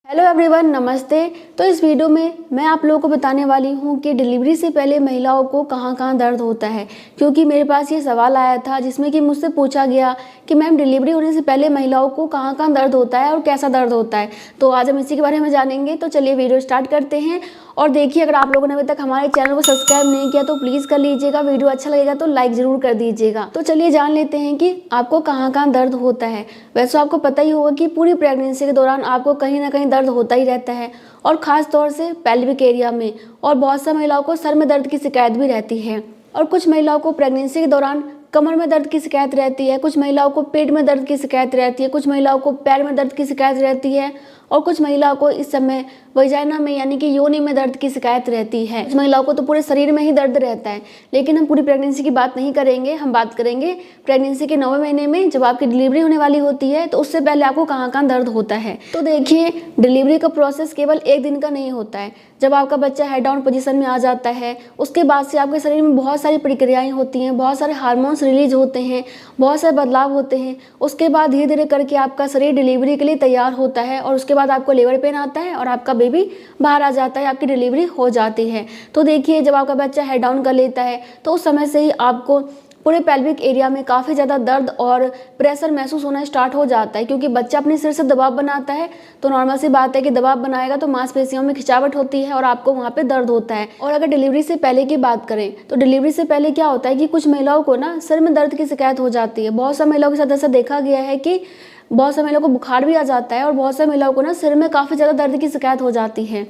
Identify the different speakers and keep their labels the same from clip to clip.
Speaker 1: Hello everyone, नमस्ते। तो इस वीडियो में मैं आप लोगों को बताने वाली हूँ कि डिलीवरी से पहले महिलाओं को कहाँ कहाँ दर्द होता है, क्योंकि मेरे पास ये सवाल आया था जिसमें कि मुझसे पूछा गया कि मैम डिलीवरी होने से पहले महिलाओं को कहाँ कहाँ दर्द होता है और कैसा दर्द होता है। तो आज हम इसी के बारे में जानेंगे। तो चलिए वीडियो स्टार्ट करते हैं। और देखिए, अगर आप लोगों ने अभी तक हमारे चैनल को सब्सक्राइब नहीं किया तो प्लीज़ कर लीजिएगा। वीडियो अच्छा लगेगा तो लाइक ज़रूर कर दीजिएगा। तो चलिए जान लेते हैं कि आपको कहाँ कहाँ दर्द होता है। वैसे आपको पता ही होगा कि पूरी प्रेगनेंसी के दौरान आपको कहीं ना कहीं दर्द होता ही रहता है, और ख़ास तौर से पेल्विक एरिया में। और बहुत सा महिलाओं को सर में दर्द की शिकायत भी रहती है, और कुछ महिलाओं को प्रेगनेंसी के दौरान कमर में दर्द की शिकायत रहती है, कुछ महिलाओं को पेट में दर्द की शिकायत रहती है, कुछ महिलाओं को पैर में दर्द की शिकायत रहती है, और कुछ महिलाओं को इस समय वजाइना में यानी कि योनि में दर्द की शिकायत रहती है। कुछ महिलाओं को तो पूरे शरीर में ही दर्द रहता है। लेकिन हम पूरी प्रेगनेंसी की बात नहीं करेंगे, हम बात करेंगे प्रेगनेंसी के 9वें महीने में जब आपकी डिलीवरी होने वाली होती है, तो उससे पहले आपको कहाँ कहाँ दर्द होता है। तो देखिए, डिलीवरी का प्रोसेस केवल एक दिन का नहीं होता है। जब आपका बच्चा हेड डाउन पोजीशन में आ जाता है, उसके बाद से आपके शरीर में बहुत सारी प्रक्रियाएं होती हैं, बहुत सारे हार्मोन्स रिलीज होते हैं, बहुत सारे बदलाव होते हैं। उसके बाद धीरे धीरे करके आपका शरीर डिलीवरी के लिए तैयार होता है, और उसके बाद आपको लेबर पेन आता है और आपका बेबी बाहर आ जाता है, आपकी डिलीवरी हो जाती है। तो देखिए, जब आपका बच्चा हेड डाउन कर लेता है तो उस समय से ही आपको पूरे पेल्विक एरिया में काफ़ी ज़्यादा दर्द और प्रेशर महसूस होना स्टार्ट हो जाता है, क्योंकि बच्चा अपने सिर से दबाव बनाता है। तो नॉर्मल सी बात है कि दबाव बनाएगा तो मांसपेशियों में खिंचावट होती है और आपको वहाँ पे दर्द होता है। और अगर डिलीवरी से पहले की बात करें तो डिलीवरी से पहले क्या होता है कि कुछ महिलाओं को ना सिर में दर्द की शिकायत हो जाती है। बहुत सारी महिलाओं के साथ ऐसा देखा गया है कि बहुत सारी महिलाओं को बुखार भी आ जाता है, और बहुत सारी महिलाओं को ना सिर में काफ़ी ज़्यादा दर्द की शिकायत हो जाती है।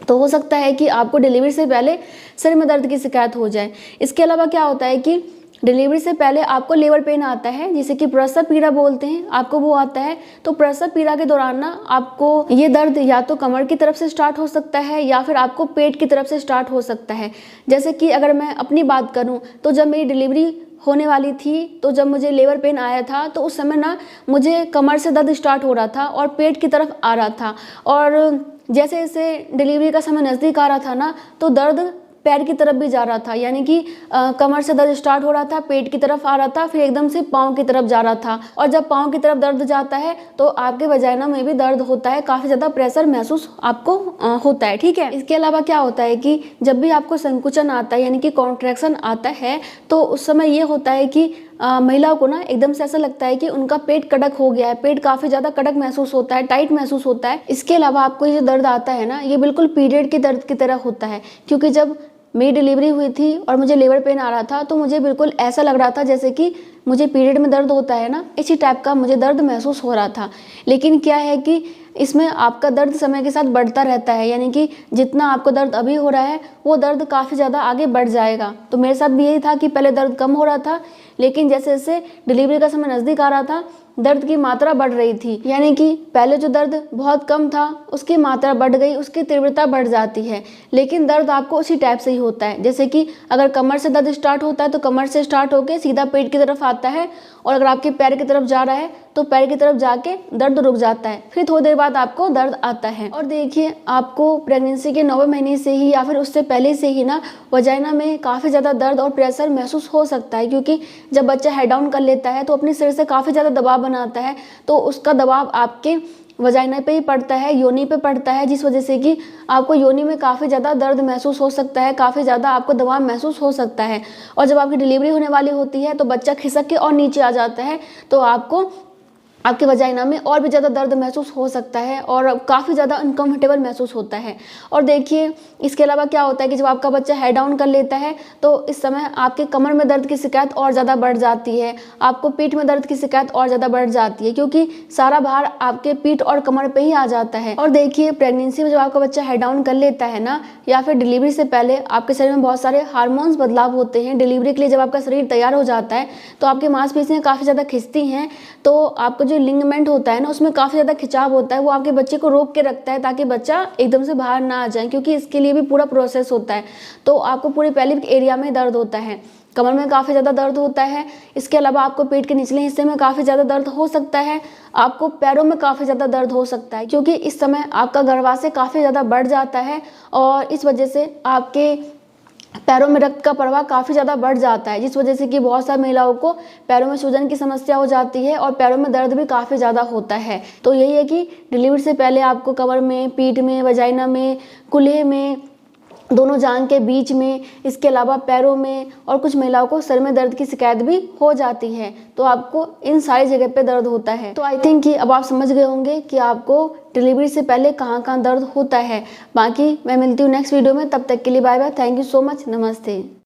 Speaker 1: तो हो सकता है कि आपको डिलीवरी से पहले सिर में दर्द की शिकायत हो जाए। इसके अलावा क्या होता है कि डिलीवरी से पहले आपको लेबर पेन आता है, जिसे कि प्रसव पीड़ा बोलते हैं, आपको वो आता है। तो प्रसव पीड़ा के दौरान ना आपको ये दर्द या तो कमर की तरफ से स्टार्ट हो सकता है या फिर आपको पेट की तरफ से स्टार्ट हो सकता है। जैसे कि अगर मैं अपनी बात करूं तो जब मेरी डिलीवरी होने वाली थी, तो जब मुझे लेबर पेन आया था तो उस समय ना मुझे कमर से दर्द स्टार्ट हो रहा था और पेट की तरफ आ रहा था। और जैसे जैसे डिलीवरी का समय नज़दीक आ रहा था ना, तो दर्द पैर की तरफ भी जा रहा था, यानी कि कमर से दर्द स्टार्ट हो रहा था, पेट की तरफ आ रहा था, फिर एकदम से पाँव की तरफ जा रहा था। और जब पाँव की तरफ दर्द जाता है तो आपके वजाइना में भी दर्द होता है, काफ़ी ज़्यादा प्रेशर महसूस आपको होता है। ठीक है। इसके अलावा क्या होता है कि जब भी आपको संकुचन आता है यानी कि कॉन्ट्रैक्शन आता है, तो उस समय ये होता है कि महिलाओं को ना एकदम से ऐसा लगता है कि उनका पेट कड़क हो गया है, पेट काफ़ी ज़्यादा कड़क महसूस होता है, टाइट महसूस होता है। इसके अलावा आपको ये जो दर्द आता है ना, ये बिल्कुल पीरियड के दर्द की तरह होता है, क्योंकि जब मेरी डिलीवरी हुई थी और मुझे लेबर पेन आ रहा था तो मुझे बिल्कुल ऐसा लग रहा था जैसे कि मुझे पीरियड में दर्द होता है ना, इसी टाइप का मुझे दर्द महसूस हो रहा था। लेकिन क्या है कि इसमें आपका दर्द समय के साथ बढ़ता रहता है, यानी कि जितना आपको दर्द अभी हो रहा है वो दर्द काफ़ी ज़्यादा आगे बढ़ जाएगा। तो मेरे साथ भी यही था कि पहले दर्द कम हो रहा था, लेकिन जैसे जैसे डिलीवरी का समय नज़दीक आ रहा था दर्द की मात्रा बढ़ रही थी, यानी कि पहले जो दर्द बहुत कम था उसकी मात्रा बढ़ गई, उसकी तीव्रता बढ़ जाती है। लेकिन दर्द आपको उसी टाइप से ही होता है, जैसे कि अगर कमर से दर्द स्टार्ट होता है तो कमर से स्टार्ट होकर सीधा पेट की तरफ आता है, और अगर आपके पैर की तरफ जा रहा है तो पैर की तरफ जाके दर्द रुक जाता है, फिर थोड़ी देर बाद आपको दर्द आता है। और देखिए, आपको प्रेगनेंसी के 9वें महीने से ही या फिर उससे पहले से ही ना वजाइना में काफ़ी ज़्यादा दर्द और प्रेशर महसूस हो सकता है, क्योंकि जब बच्चा हेड डाउन कर लेता है तो अपने सिर से काफ़ी ज़्यादा दबाव बनाता है, तो उसका दबाव आपके वजाइना पे ही पड़ता है, योनि पे पड़ता है, जिस वजह से कि आपको योनि में काफ़ी ज़्यादा दर्द महसूस हो सकता है, काफ़ी ज़्यादा आपको दबाव महसूस हो सकता है। और जब आपकी डिलीवरी होने वाली होती है तो बच्चा खिसक के और नीचे आ जाता है, तो आपको आपके वजाइना में और भी ज़्यादा दर्द महसूस हो सकता है और काफ़ी ज़्यादा अनकम्फर्टेबल महसूस होता है। और देखिए, इसके अलावा क्या होता है कि जब आपका बच्चा हेड डाउन कर लेता है तो इस समय आपके कमर में दर्द की शिकायत और ज़्यादा बढ़ जाती है, आपको पीठ में दर्द की शिकायत और ज़्यादा बढ़ जाती है, क्योंकि सारा भार आपके पीठ और कमर पे ही आ जाता है। और देखिए, प्रेगनेंसी में जब आपका बच्चा हेड डाउन कर लेता है ना, या फिर डिलीवरी से पहले आपके शरीर में बहुत सारे हार्मोन्स बदलाव होते हैं। डिलीवरी के लिए जब आपका शरीर तैयार हो जाता है तो आपकी मांसपेशियाँ काफ़ी ज़्यादा खिंचती हैं, तो आपको जो लिंगमेंट होता है ना उसमें काफ़ी ज़्यादा खिंचाव होता है, वो आपके बच्चे को रोक के रखता है ताकि बच्चा एकदम से बाहर ना आ जाए, क्योंकि इसके लिए भी पूरा प्रोसेस होता है। तो आपको पूरे पेल्विक एरिया में दर्द होता है, कमर में काफ़ी ज़्यादा दर्द होता है। इसके अलावा आपको पेट के निचले हिस्से में काफ़ी ज़्यादा दर्द हो सकता है, आपको पैरों में काफ़ी ज़्यादा दर्द हो सकता है, क्योंकि इस समय आपका गर्भाशय काफ़ी ज़्यादा बढ़ जाता है और इस वजह से आपके पैरों में रक्त का प्रवाह काफ़ी ज़्यादा बढ़ जाता है, जिस वजह से कि बहुत सारी महिलाओं को पैरों में सूजन की समस्या हो जाती है और पैरों में दर्द भी काफ़ी ज़्यादा होता है। तो यही है कि डिलीवरी से पहले आपको कमर में, पीठ में, वजाइना में, कूल्हे में, दोनों जांघ के बीच में, इसके अलावा पैरों में, और कुछ महिलाओं को सर में दर्द की शिकायत भी हो जाती है। तो आपको इन सारी जगह पे दर्द होता है। तो आई थिंक कि अब आप समझ गए होंगे कि आपको डिलीवरी से पहले कहाँ कहाँ दर्द होता है। बाकी मैं मिलती हूँ नेक्स्ट वीडियो में, तब तक के लिए bye bye. Thank you so much. नमस्ते।